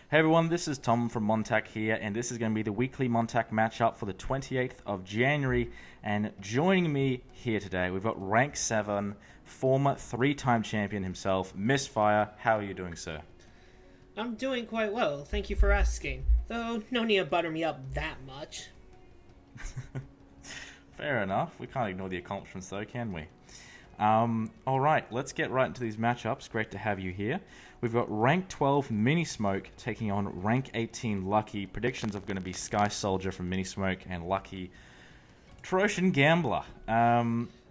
Hey everyone, this is Tom from MonTac here, and this is going to be the weekly MonTac matchup for the 28th of January. And joining me here today, we've got rank 7, former 3-time champion himself, Mystfire. How are you doing, sir? I'm doing quite well, thank you for asking. Though, no need to butter me up that much. Fair enough. We can't ignore the accomplishments though, can we? Alright, let's get right into these matchups. Great to have you here. We've got rank 12 Mini Smoke taking on rank 18 Lucky. Predictions are going to be Sky Soldier from Mini Smoke and Lucky Trojan Gambler.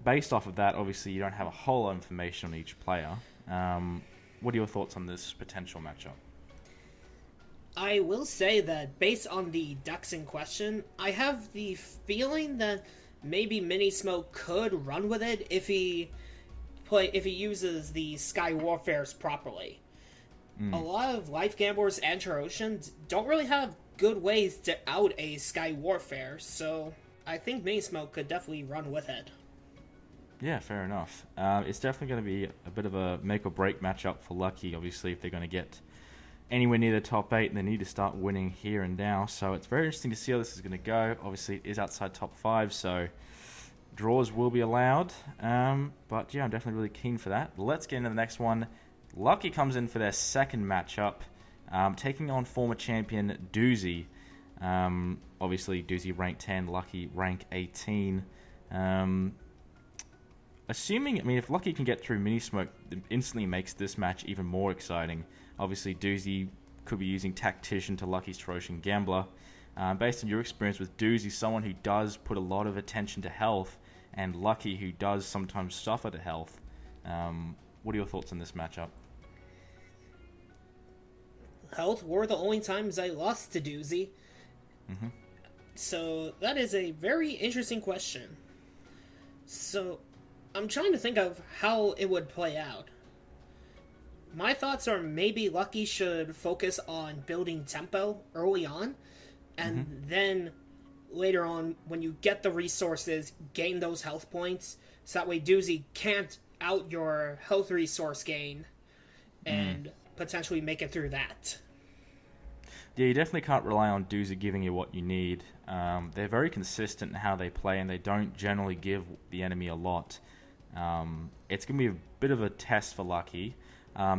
Based off of that, obviously you don't have a whole lot of information on each player. What are your thoughts on this potential matchup? I will say that based on the decks in question, I have the feeling that maybe Mini Smoke could run with it if he uses the Sky Warfares properly. A lot of Life Gamblers and Trojans don't really have good ways to out a Sky Warfare, so I think Mini Smoke could definitely run with it. Yeah, fair enough. It's definitely going to be a bit of a make or break matchup for Lucky, obviously, if they're going to get anywhere near the top 8, and they need to start winning here and now. So it's very interesting to see how this is going to go. Obviously, it is outside top 5, so draws will be allowed. But yeah, I'm definitely really keen for that. Let's get into the next one. Lucky comes in for their second matchup, taking on former champion Doozy. Obviously, Doozy rank 10, Lucky rank 18. If Lucky can get through Mini Smoke, it instantly makes this match even more exciting. Obviously, Doozy could be using Tactician to Lucky's Trojan Gambler. Based on your experience with Doozy, someone who does put a lot of attention to health, and Lucky, who does sometimes suffer to health. What are your thoughts on this matchup? Health were the only times I lost to Doozy, Mm-hmm. so that is a very interesting question. So, I'm trying to think of how it would play out. My thoughts are maybe Lucky should focus on building tempo early on, and then later on, when you get the resources, gain those health points, so that way Doozy can't out your health resource gain and potentially make it through that. Yeah, you definitely can't rely on Doozy giving you what you need. They're very consistent in how they play, and they don't generally give the enemy a lot. It's going to be a bit of a test for Lucky.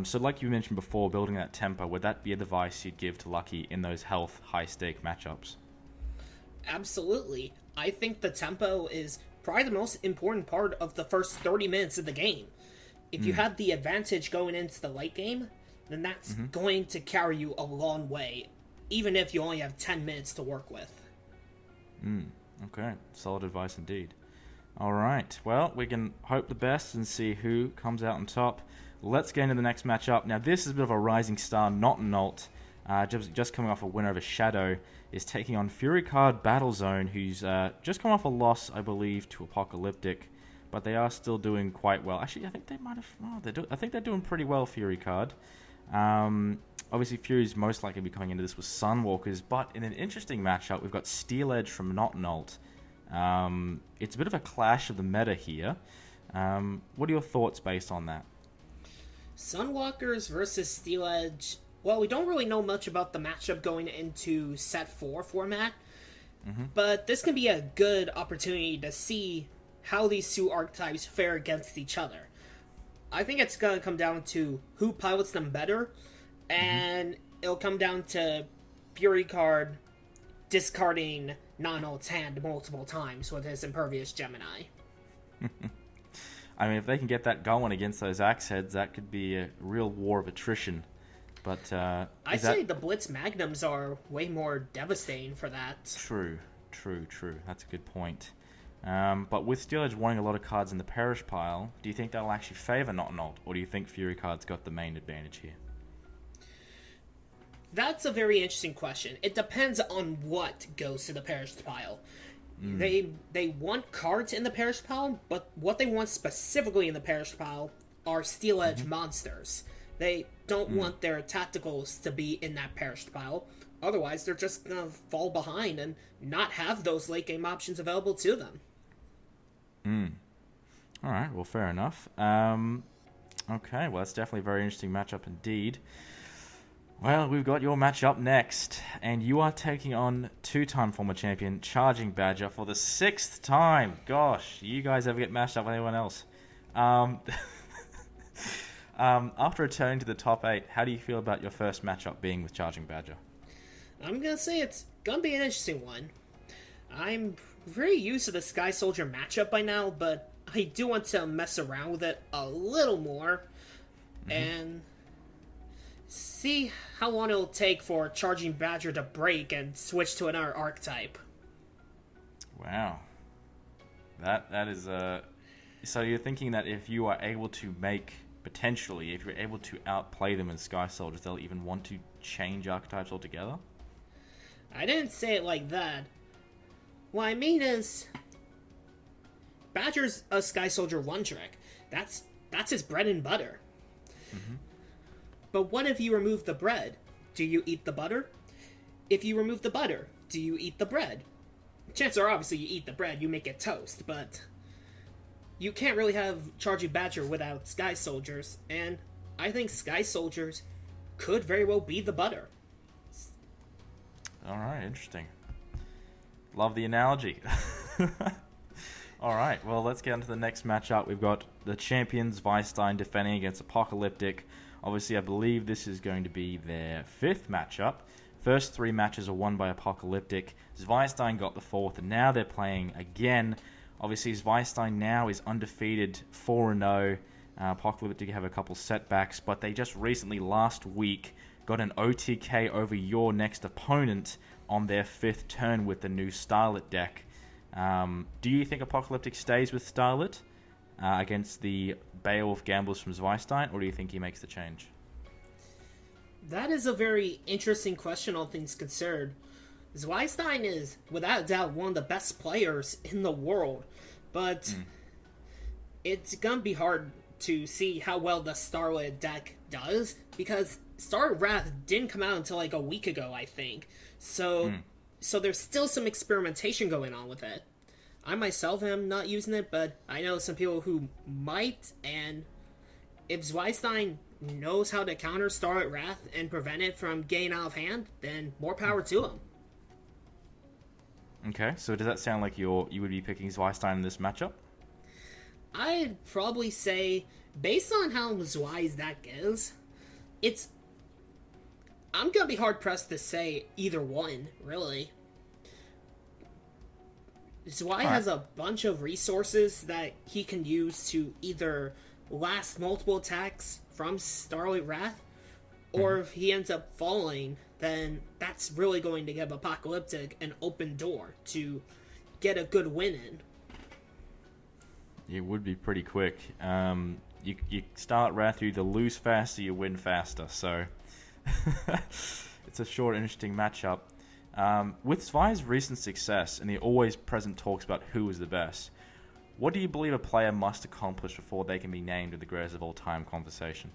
So like you mentioned before, building that tempo, would that be a device you'd give to Lucky in those health, high-stake matchups? Absolutely. I think the tempo is probably the most important part of the first 30 minutes of the game. If you have the advantage going into the late game, then that's going to carry you a long way, even if you only have 10 minutes to work with. Okay, solid advice indeed. Alright, well, we can hope the best and see who comes out on top. Let's get into the next matchup. Now, this is a bit of a rising star, not an alt. Just coming off a win over Shadow, is taking on Fury Card Battlezone, who's just come off a loss, I believe, to Apocalyptic, but they are still doing quite well. Actually, I think they might have. I think they're doing pretty well, Fury Card. Obviously, Fury's most likely to be coming into this with Sunwalkers, but in an interesting matchup, we've got Steel Edge from Not an Alt. It's a bit of a clash of the meta here. What are your thoughts based on that? Sunwalkers versus Steel Edge. Well, we don't really know much about the matchup going into set 4 format, but this can be a good opportunity to see how these two archetypes fare against each other. I think it's going to come down to who pilots them better, and it'll come down to Fury Card discarding non-alt's hand multiple times with his Impervious Gemini. I mean, if they can get that going against those axe heads, that could be a real war of attrition. But I'd say the Blitz Magnums are way more devastating for that. True. That's a good point. But with Steel Edge wanting a lot of cards in the Perish pile, do you think that'll actually favour Not an Alt, or do you think Fury Card's got the main advantage here? That's a very interesting question. It depends on what goes to the Perish pile. They want cards in the Perish pile, but what they want specifically in the Perish pile are Steel Edge monsters. They don't want their tacticals to be in that Perish pile. Otherwise, they're just going to fall behind and not have those late game options available to them. Alright, well, fair enough. Okay, well, that's definitely a very interesting matchup indeed. Well, we've got your match up next, and you are taking on two-time former champion Charging Badger for the 6th time. Gosh, you guys ever get matched up with anyone else? After returning to the top 8, how do you feel about your first matchup being with Charging Badger? I'm gonna say it's gonna be an interesting one. I'm very used to the Sky Soldier matchup by now, but I do want to mess around with it a little more and see how long it'll take for Charging Badger to break and switch to another archetype. Wow. That is So you're thinking that if you are able to potentially, if you're able to outplay them in Sky Soldiers, they'll even want to change archetypes altogether? I didn't say it like that. What I mean is, Badger's a Sky Soldier one trick. That's his bread and butter. But what if you remove the bread? Do you eat the butter? If you remove the butter, do you eat the bread? Chances are obviously you eat the bread, you make it toast, but you can't really have Charging Badger without Sky Soldiers, and I think Sky Soldiers could very well be the butter. Alright, interesting. Love the analogy. Alright, well, let's get into the next matchup. We've got the champions, Weisstein, defending against Apocalyptic. Obviously, I believe this is going to be their 5th matchup. First 3 matches are won by Apocalyptic. Weisstein got the 4th, and now they're playing again. Obviously, Weisstein now is undefeated, 4-0. Apocalyptic have a couple setbacks, but they just recently, last week, got an OTK over your next opponent on their 5th turn with the new Starlit deck. Do you think Apocalyptic stays with Starlit against the Beowulf Gamblers from Weisstein, or do you think he makes the change? That is a very interesting question, all things considered. Weisstein is, without a doubt, one of the best players in the world, but it's gonna be hard to see how well the Starlit deck does, because Starlit Wrath didn't come out until like a week ago, I think. So there's still some experimentation going on with it. I myself am not using it, but I know some people who might, and if Weisstein knows how to counter Starlit Wrath and prevent it from getting out of hand, then more power to him. Okay, so does that sound like you would be picking Weisstein in this matchup? I'd probably say, based on how Zwei's deck is, I'm gonna be hard pressed to say either one, really. Zwei has a bunch of resources that he can use to either last multiple attacks from Starlit Wrath, or if he ends up falling, then that's really going to give Apocalyptic an open door to get a good win in. It would be pretty quick. You start Wrath, you either lose faster, you win faster, so it's a short, interesting matchup. With Zwei's recent success and the always present talks about who is the best, what do you believe a player must accomplish before they can be named in the greatest of all time conversation?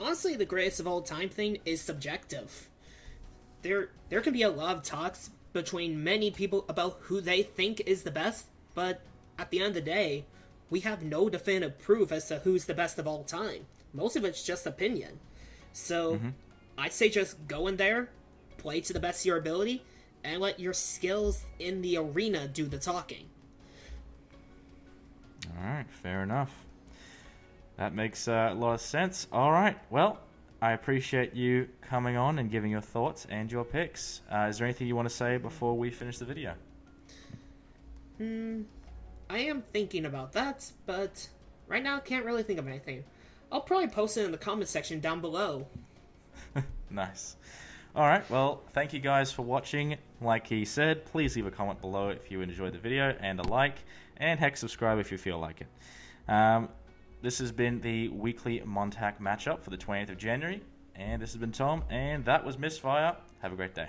Honestly, the greatest of all time thing is subjective. There can be a lot of talks between many people about who they think is the best, but at the end of the day, we have no definitive proof as to who's the best of all time. Most of it's just opinion. So, I'd say just go in there, play to the best of your ability, and let your skills in the arena do the talking. Alright, fair enough. That makes a lot of sense. Alright, well, I appreciate you coming on and giving your thoughts and your picks. Is there anything you want to say before we finish the video? I am thinking about that, but right now I can't really think of anything. I'll probably post it in the comment section down below. Nice. Alright, well, thank you guys for watching. Like he said, please leave a comment below if you enjoyed the video, and a like, and heck, subscribe if you feel like it. This has been the weekly MonTac matchup for the 20th of January, and this has been Tom, and that was Mystfire. Have a great day.